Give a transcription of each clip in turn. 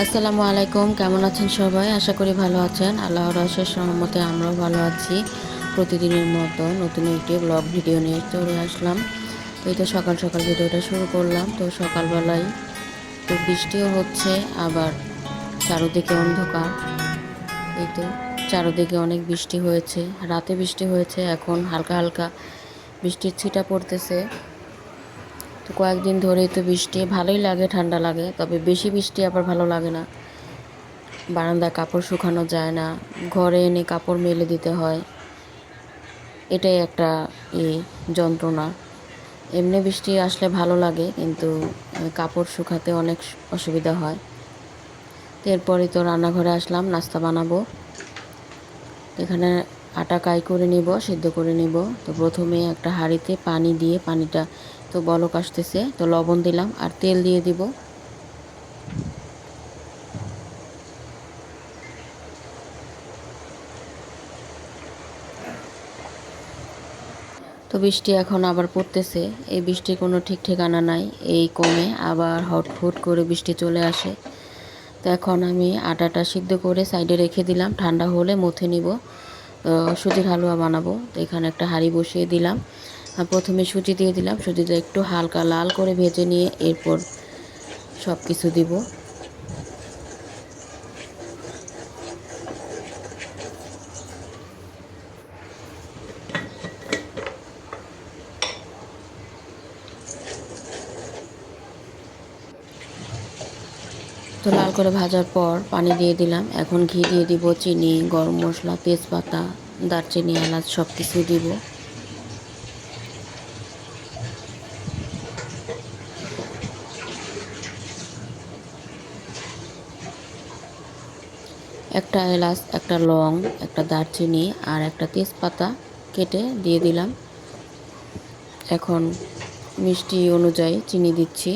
আসসালামু আলাইকুম, কেমন আছেন সবাই? আশা করি ভালো আছেন। আল্লাহর অশেষ রহমতে আমরাও ভালো আছি। প্রতিদিনের মতো নতুন একটি ব্লগ ভিডিও নিয়ে চলে আসলাম। তো এই তো সকাল সকাল ভিডিওটা শুরু করলাম। তো সকালবেলায় তো বৃষ্টিও হচ্ছে, আবার চারদিকে অন্ধকার। এই তো চারদিকে অনেক বৃষ্টি হয়েছে, রাতে বৃষ্টি হয়েছে, এখন হালকা হালকা বৃষ্টির ছিটা পড়তেছে। তো কয়েকদিন ধরেই তো বৃষ্টি ভালোই লাগে, ঠান্ডা লাগে, তবে বেশি বৃষ্টি আবার ভালো লাগে না। বারান্দায় কাপড় শুকানো যায় না, ঘরে এনে কাপড় মেলে দিতে হয়, এটাই একটা ই যন্ত্রণা। এমনি বৃষ্টি আসলে ভালো লাগে, কিন্তু কাপড় শুকাতে অনেক অসুবিধা হয়। তো এরপরই তো রান্নাঘরে আসলাম, নাস্তা বানাবো। এখানে আটা কাই করে নিব, সিদ্ধ করে নিব। তো প্রথমে একটা হাঁড়িতে পানি দিয়ে, পানিটা তো বলক আসতেছে, তো লবণ দিলাম আর তেল দিয়ে দিব। তো বৃষ্টি এখন আবার পড়তেছে, এই বৃষ্টির কোনো ঠিক ঠিকানা নাই, এই কমে আবার হটফুট করে বৃষ্টি চলে আসে। তো এখন আমি আটাটা সিদ্ধ করে সাইডে রেখে দিলাম, ঠান্ডা হলে মথে নিব। তো সুজির হালুয়া বানাবো। তো এখানে একটা হাঁড়ি বসিয়ে দিলাম, আর প্রথমে সুজি দিয়ে দিলাম। সুজিটা একটু হালকা লাল করে ভেজে নিয়ে এরপর সব কিছু দিব। তো লাল করে ভাজার পর পানি দিয়ে দিলাম। এখন ঘি দিয়ে দিব, চিনি, গরম মশলা, তেজপাতা, দারচিনি, এলাচ সব কিছু দিব। একটা এলাচ, একটা লং, একটা দারচিনি আর একটা তেজপাতা কেটে দিয়ে দিলাম। এখন মিষ্টি অনুযায়ী চিনি দিচ্ছি,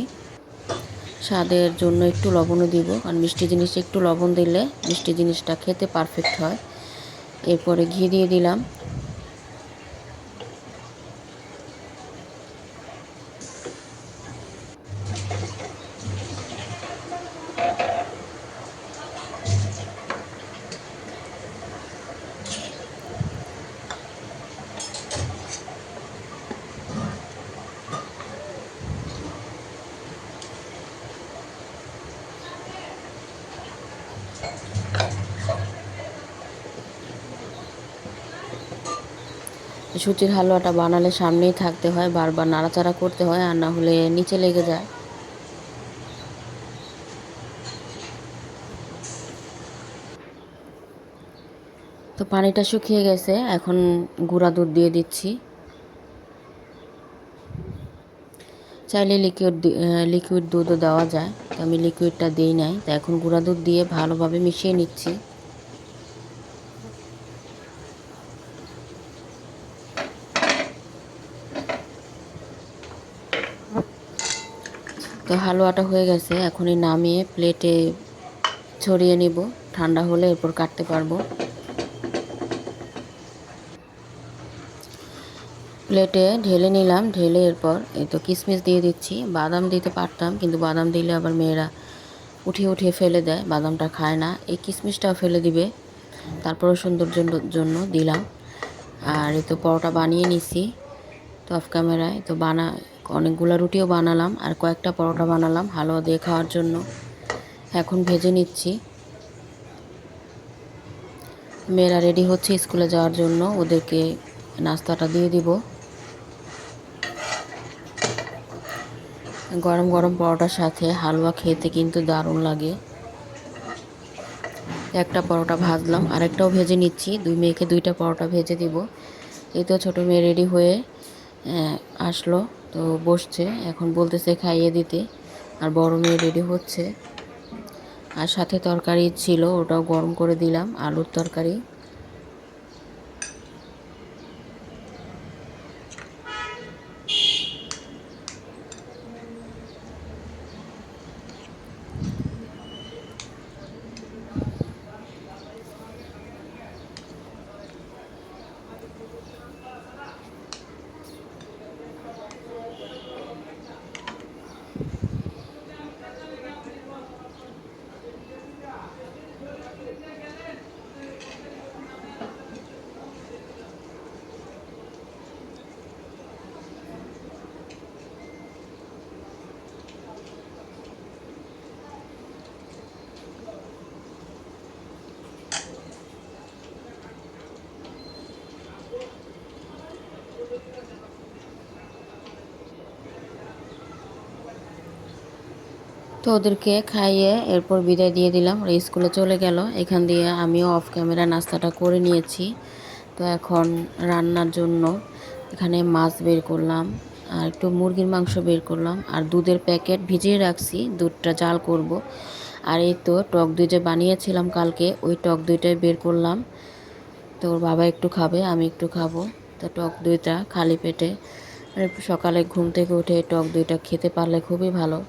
স্বাদের জন্য একটু লবণও দিব, কারণ মিষ্টি জিনিসে একটু লবণ দিলে মিষ্টি জিনিসটা খেতে পারফেক্ট হয়। এরপরে ঘি দিয়ে দিলাম। সুজির হালুয়াটা বানালে সামনেই থাকতে হয়, বারবার নাড়াচাড়া করতে হয়, আর না হলে নিচে লেগে যায়। তো পানিটা শুকিয়ে গেছে, এখন গুঁড়া দুধ দিয়ে দিচ্ছি। চাইলে লিকুইড দুধও দেওয়া যায়, তো আমি লিকুইডটা দিই নাই। তো এখন গুঁড়া দুধ দিয়ে ভালোভাবে মিশিয়ে নিচ্ছি। তো হালুয়াটা হয়ে গেছে, এখনই নামিয়ে প্লেটে ছড়িয়ে নিব। ঠান্ডা হলে এরপর কাটতে পারবো। প্লেটে ঢেলে নিলাম, ঢেলে এরপর এই তো কিশমিশ দিয়ে দিচ্ছি। বাদাম দিতে পারতাম, কিন্তু বাদাম দিলে আবার মেয়েরা উঠিয়ে উঠিয়ে ফেলে দেয়, বাদামটা খায় না। এই কিশমিশটাও ফেলে দিবে, তারপরও সৌন্দর্যের জন্য দিলাম। আর এই তো পরোটা বানিয়ে নিছি, তো অফ ক্যামেরায় তো অনেকগুলো রুটিও বানালাম আর কয়েকটা পরোটা বানালাম হালুয়া দিয়ে খাওয়ার জন্য। এখন ভেজে নিচ্ছি। মেয়েরা রেডি হচ্ছে স্কুলে যাওয়ার জন্য, ওদেরকে নাস্তাটা দিয়ে দিব। গরম গরম পরোটার সাথে হালুয়া খেতে কিন্তু দারুণ লাগে। একটা পরোটা ভাজলাম, আরেকটাও ভেজে নিচ্ছি। দুই মেয়েকে দুইটা পরোটা ভেজে দিব। এই তো ছোটো মেয়ে রেডি হয়ে আসলো, তো বসছে, এখন বলতেছে খাইয়ে দিতে। আর বড় মেয়ে রেডি হচ্ছে, আর সাথে তরকারি ছিল, ওটাও গরম করে দিলাম, আলুর তরকারি। তো ওদেরকে খাইয়ে এরপর বিদায় দিয়ে দিলাম, ওরা স্কুলে চলে গেল। এখান দিয়ে আমিও অফ ক্যামেরা নাস্তাটা করে নিয়েছি। তো এখন রান্নার জন্য এখানে মাছ বের করলাম, আর একটু মুরগির মাংস বের করলাম, আর দুধের প্যাকেট ভিজিয়ে রাখছি, দুধটা জাল করব। আর এই তো টক দই যে বানিয়েছিলাম কালকে, ওই টক দইটাই বের করলাম। তো ওর বাবা একটু খাবে, আমি একটু খাবো। তো টক দইটা খালি পেটে মানে সকালে ঘুম থেকে উঠে টক দইটা খেতে পারলে খুবই ভালো।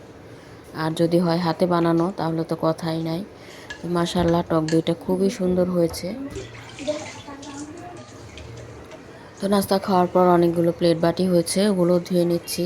আর যদি হয় হাতে বানানো তাহলে তো কথাই নাই। মাশাআল্লাহ টক দইটা খুবই সুন্দর হয়েছে। তো নাস্তা খাওয়ার পর অনেকগুলো প্লেট বাটি হয়েছে, ওগুলো ধুয়ে নিচ্ছি।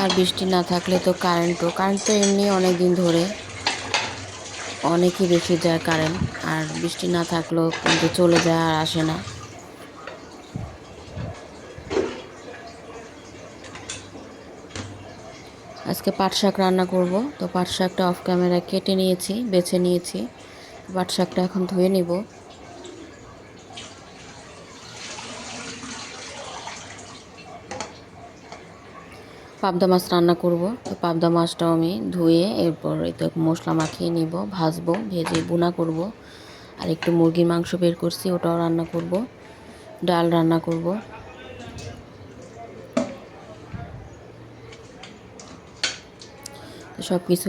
আর বৃষ্টি না থাকলে তো কারেন্ট তো এমনি অনেক দিন ধরে অনেকই বেশি যায় কারেন্ট। আর বৃষ্টি না থাকলেও কিন্তু চলে যায় আর আসে না। আজকে পাট শাক রান্না করব। তো পাট শাকটা অফ ক্যামেরায় কেটে নিয়েছি, বেছে নিয়েছি। পাট শাকটা এখন ধুয়ে নিব। পাবদা মাছ রান্না করব। তো পাবদা মাছটাও আমি ধুয়ে এরপর এতে মশলা মাখিয়ে নিব, ভাজবো, ভেজে ভুনা করব। আর একটু মুরগির মাংস বের করছি, ওটাও রান্না করব। ডাল রান্না করব। সব কিছু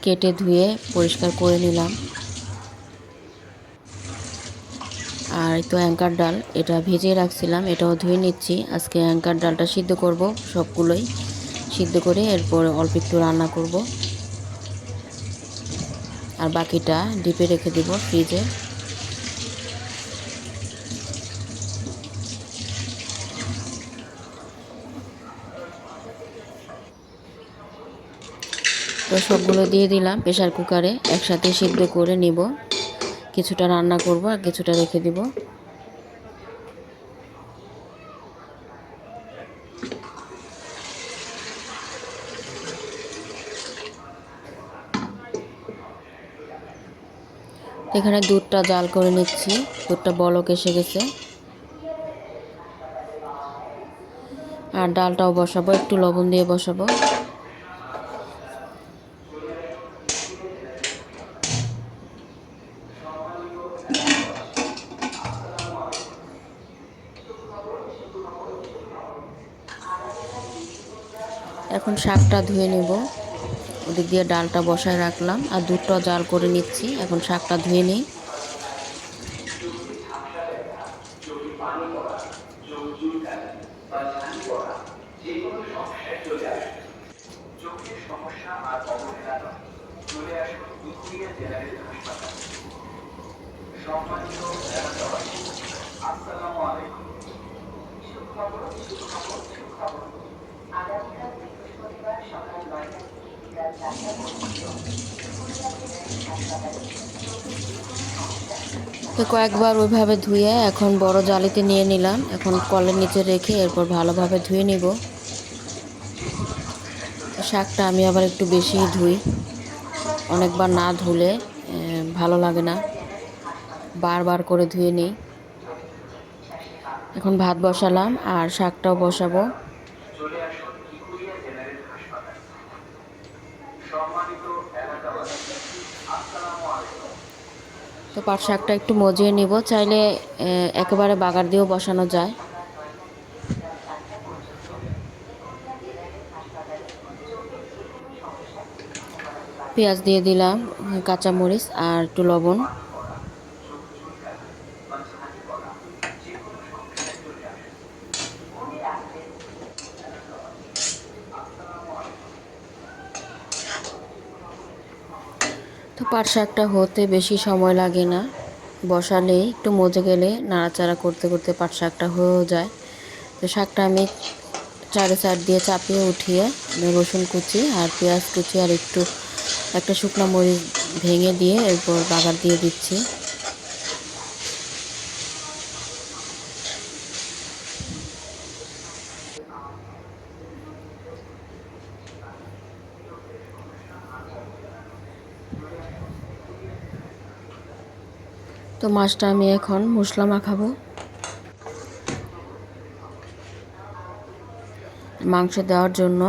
কেটে ধুয়ে পরিষ্কার করে নিলাম। আর তো অ্যাঙ্কার ডাল, এটা ভেজে রাখছিলাম, এটাও ধুয়ে নিচ্ছি। আজকে অ্যাঙ্কার ডালটা সিদ্ধ করব, সবগুলোই সিদ্ধ করে এরপর অল্প একটু রান্না করব। আর বাকিটা ডিপে রেখে দিব ফ্রিজে। তো সবগুলো দিয়ে দিলাম প্রেসার কুকারে, একসাথে সিদ্ধ করে নিব। কিছুটা রান্না করব আর কিছুটা রেখে দিব। এখানে দুধটা জাল করে নিচ্ছি, দুধটা বলক এসে গেছে। আর ডালটাও বসাবো, একটু লবণ দিয়ে বসাবো। এখন শাকটা ধুয়ে নেব। ওদিক দিয়ে ডালটা বসায় রাখলাম আর দুধটাও জাল করে নিচ্ছি। এখন শাকটা ধুয়ে নিই। তো কয়েকবার ওইভাবে ধুয়ে এখন বড় জালিতে নিয়ে নিলাম। এখন কলের নিচে রেখে এরপর ভালোভাবে ধুয়ে নিব। শাকটা আমি আবার একটু বেশিই ধুই, অনেকবার না ধুলে ভালো লাগে না, বারবার করে ধুয়ে নিই। এখন ভাত বসালাম আর শাকটাও বসাবো। তো পাট শাকটা একটু মজিয়ে নিব, চাইলে একেবারে বাগার দিয়েও বসানো যায়। পেঁয়াজ দিয়ে দিলাম, কাঁচামরিচ আর একটু লবণ। তো পাট শাকটা হতে বেশি সময় লাগে না, বসালেই একটু মজে গেলে নাড়াচাড়া করতে করতে পাট শাকটা হয়েও যায়। তো শাকটা আমি চারে সাইড দিয়ে চাপিয়ে উঠিয়ে রসুন কুচি আর পেঁয়াজ কুচি আর একটু একটা শুকনো মরিচ ভেঙে দিয়ে এরপর বাগার দিয়ে দিচ্ছি। তো মাছটা আমি এখন মশলা মাখাবো। মাংস দেওয়ার জন্য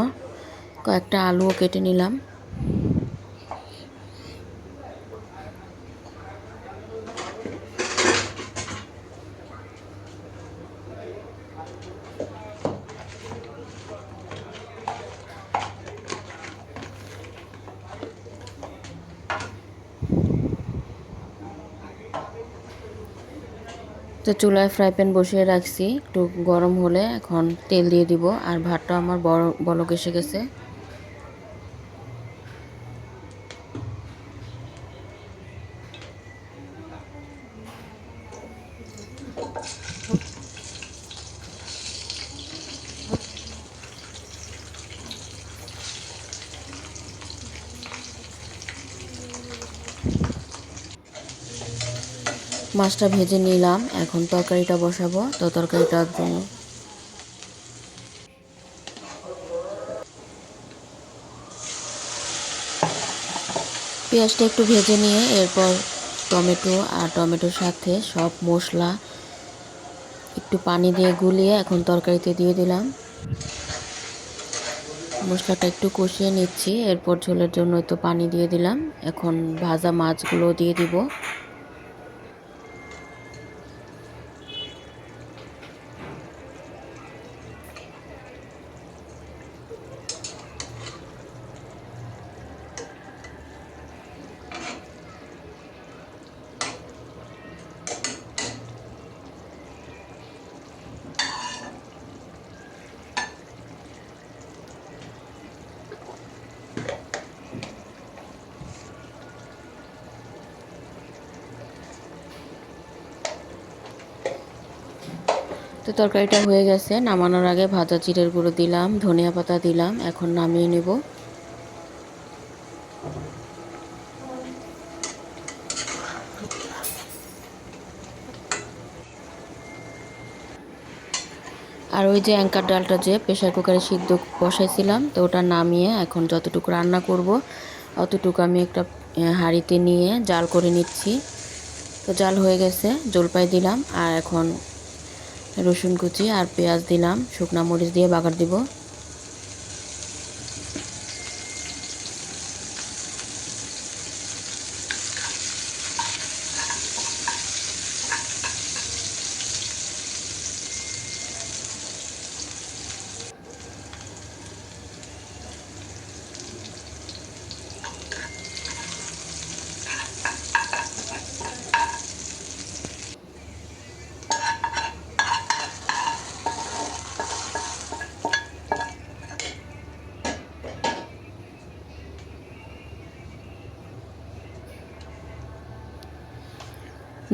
কয়েকটা আলুও কেটে নিলাম। তো চুলায় ফ্রাই প্যান বসিয়ে রাখছি, একটু গরম হলে এখন তেল দিয়ে দিব। আর ভাতটা আমার বলক এসে গেছে। মাছটা ভেজে নিলাম, এখন তরকারিটা বসাবো। তো তরকারিটার জন্য পেঁয়াজটা একটু ভেজে নিয়ে এরপর টমেটো আর টমেটোর সাথে সব মশলা একটু পানি দিয়ে গুলিয়ে এখন তরকারিতে দিয়ে দিলাম। মশলাটা একটু কষিয়ে নিচ্ছি, এরপর ঝোলের জন্য একটু পানি দিয়ে দিলাম। এখন ভাজা মাছগুলো দিয়ে দিব। তো তরকারিটা হয়ে গেছে, নামানোর আগে ভাজা জিরের গুঁড়ো দিলাম, ধনিয়া পাতা দিলাম। এখন নামিয়ে নেব। আর ওই যে অ্যাঙ্কার ডালটা যে প্রেশার কুকারে সিদ্ধ বসাইছিলাম, তো ওটা নামিয়ে এখন যতটুকু রান্না করব অতটুকু আমি একটা হাঁড়িতে নিয়ে জাল করে নিচ্ছি। তো জাল হয়ে গেছে, জলপাই দিলাম আর এখন রসুন কুচি আর পেঁয়াজ দিলাম, শুকনা মরিচ দিয়ে বাগার দিব।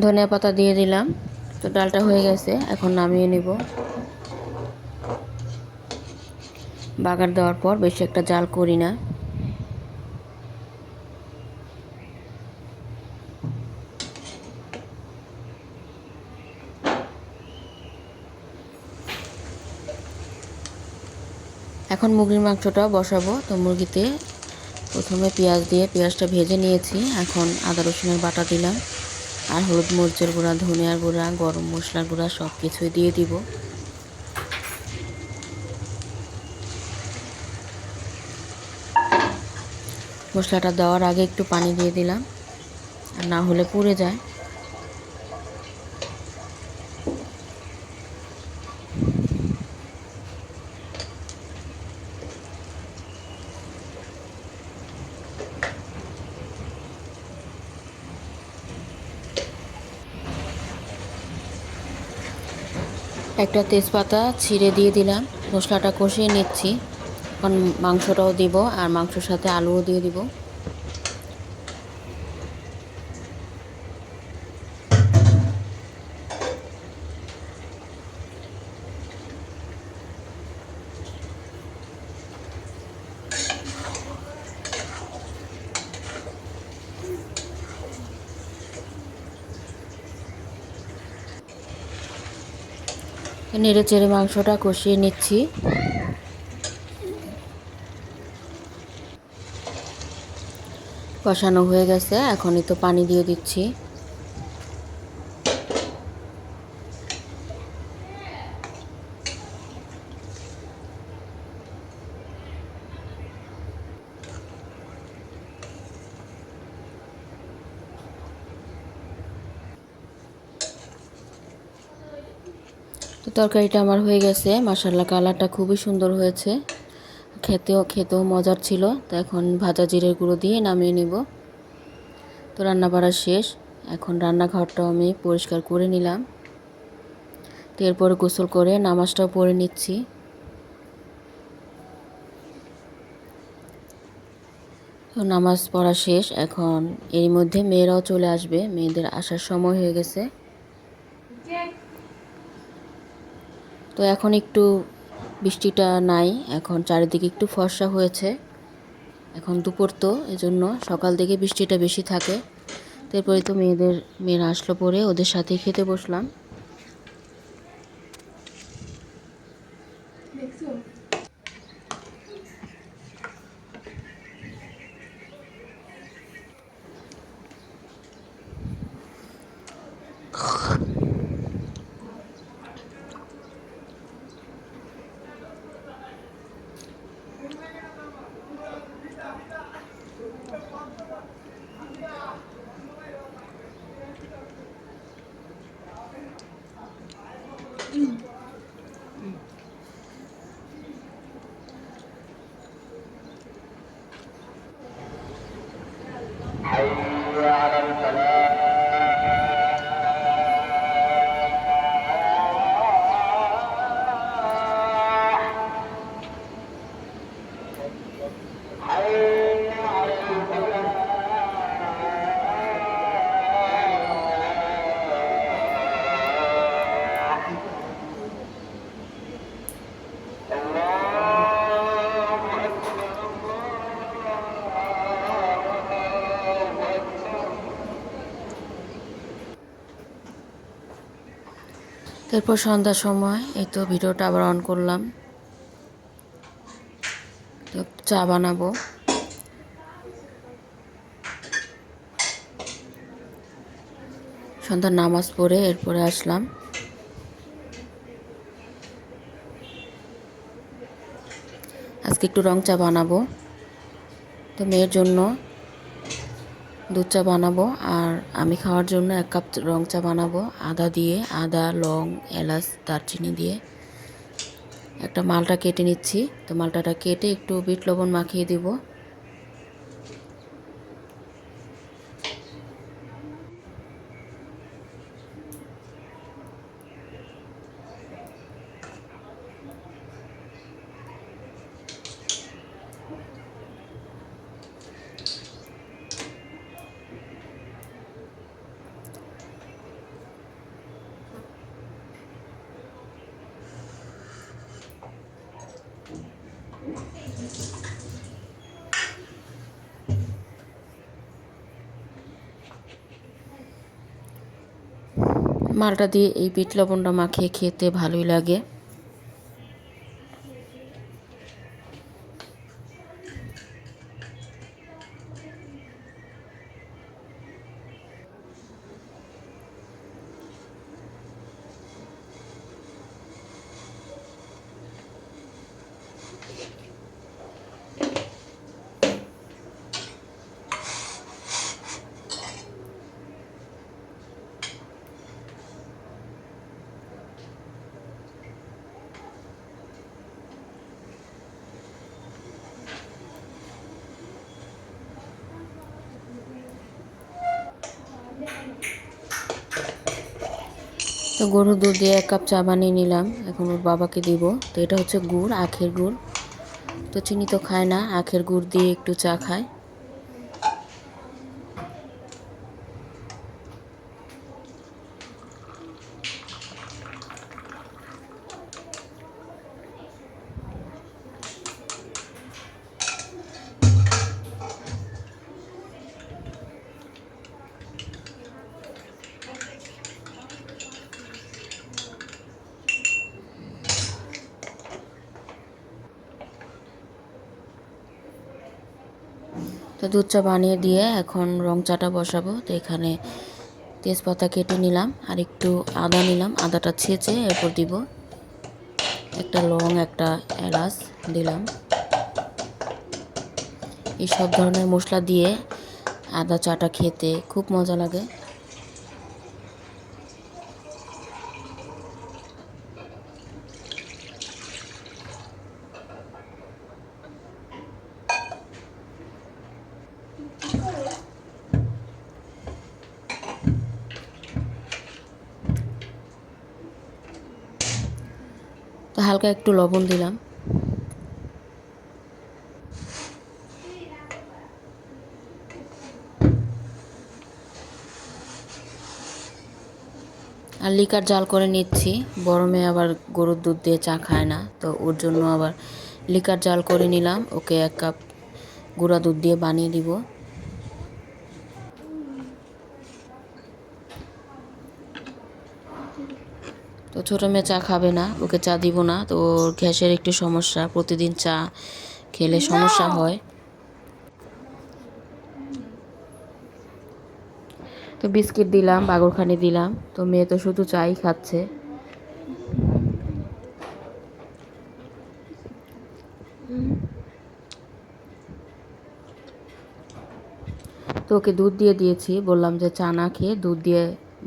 ধনিয়া পাতা দিয়ে দিলাম। তো ডালটা হয়ে গেছে, এখন নামিয়ে নেব। বাগার দেওয়ার পর বেশি একটা জাল করি না। এখন মুরগির মাংসটা বসাবো। তো মুরগিতে প্রথমে পেঁয়াজ দিয়ে পেঁয়াজটা ভেজে নিয়েছি, এখন আদা রসুনের বাটা দিলাম আর হলুদ মরিচের গুঁড়া, ধনিয়ার গুঁড়া, গরম মশলার গুঁড়া সব কিছুই দিয়ে দিব। মশলাটা দেওয়ার আগে একটু পানি দিয়ে দিলাম, আর না হলে পুড়ে যায়। একটা তেজপাতা ছিঁড়ে দিয়ে দিলাম। মশলাটা কষিয়ে নিচ্ছি, এখন মাংসটাও দিব আর মাংসর সাথে আলুও দিয়ে দিব। নেড়ে চেড়ে মাংসটা কষিয়ে নিচ্ছি। কষানো হয়ে গেছে, এখনই তো পানি দিয়ে দিচ্ছি। তো তরকারিটা আমার হয়ে গেছে, মাশাআল্লাহ কালারটা খুবই সুন্দর হয়েছে, খেতেও মজার ছিল। তো এখন ভাজা জিরের গুঁড়ো দিয়ে নামিয়ে নেব। তো রান্না বাড়া শেষ, এখন রান্নাঘরটাও আমি পরিষ্কার করে নিলাম। তো এরপরে গোসল করে নামাজটাও পড়ে নিচ্ছি। তো নামাজ পড়া শেষ, এখন এর মধ্যে মেয়েরাও চলে আসবে, মেয়েদের আসার সময় হয়ে গেছে। তো এখন একটু বৃষ্টিটা নাই, এখন চারিদিকে একটু ফর্সা হয়েছে। এখন দুপুর তো, এজন্য সকাল থেকে বৃষ্টিটা বেশি থাকে। তারপরে তো মেয়েরা আসলো পরে ওদের সাথে খেতে বসলাম। তারপর সন্ধ্যার সময় এই তো ভিডিওটা আবার অন করলাম, তো চা বানাবো। সন্ধ্যার নামাজ পড়ে এরপরে আসলাম। আজকে একটু রং চা বানাবো, তো মেয়ের জন্য দুধ চা বানাবো, আর আমি খাওয়ার জন্য 1 কাপ রং চা বানাবো আদা দিয়ে, আদা, লং, এলাচ, দারচিনি দিয়ে। একটা মালটা কেটে নিচ্ছি, তো মালটাটা কেটে একটু বিট লবণ মাখিয়ে দিব। মালটা দিয়ে এই বিট লবণটা মাখিয়ে খেতে ভালোই লাগে। তো গরুর দুধ দিয়ে 1 কাপ চা বানিয়ে নিলাম, এখন ওর বাবাকে দিব। তো এটা হচ্ছে গুড়, আখের গুড়, তো চিনি তো খায় না, আখের গুড় দিয়ে একটু চা খায়। তো দুধ চা বানিয়ে দিয়ে এখন রং চাটা বসাবো। তো এখানে তেজপাতা কেটে নিলাম আর একটু আদা নিলাম, আদাটা ছেঁচে এরপর দিব, একটা লং, একটা এলাচ দিলাম। এই সব ধরনের মশলা দিয়ে আদা চাটা খেতে খুব মজা লাগে। তো হালকা একটু লবণ দিলাম। আর লিকার জাল করে নিচ্ছি। বড় মেয়ে আবার গরুর দুধ দিয়ে চা খায় না, তো ওর জন্য আবার লিকার জাল করে নিলাম। ওকে 1 কাপ গুঁড়া দুধ দিয়ে বানিয়ে দিব। তো ছোটো মেয়ে চা খাবে না, ওকে চা দিব না। তো ওর গ্যাসের একটু সমস্যা, প্রতিদিন চা খেলে সমস্যা হয়। তো বিস্কিট দিলাম, বাগরখানি দিলাম। তো মেয়ে তো শুধু চাই খাচ্ছে। তো ওকে দুধ দিয়ে দিয়েছি, বললাম যে চা না খেয়ে দুধ দিয়ে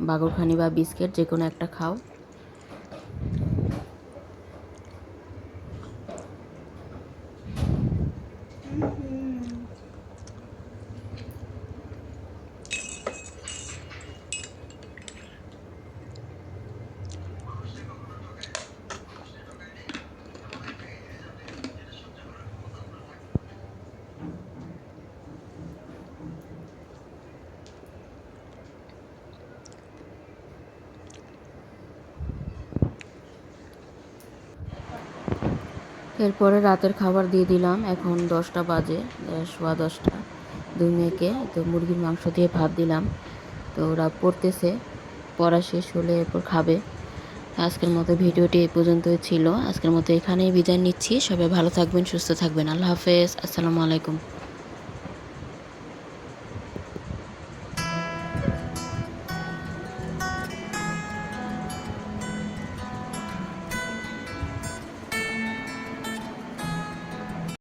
বাগরখানি বা বিস্কিট যে কোনো একটা খাও। এরপরে রাতের খাবার দিয়ে দিলাম। এখন 10টা বাজে, 10:15। 2 মেয়েকে তো মুরগির মাংস দিয়ে ভাত দিলাম। তো ওরা পড়তেছে, পড়া শেষ হলে এরপর খাবে। আজকের মতো ভিডিওটি এই পর্যন্তই ছিল। আজকের মতো এখানেই বিদায় নিচ্ছি। সবাই ভালো থাকবেন, সুস্থ থাকবেন। আল্লাহ হাফেজ। আসসালামু আলাইকুম।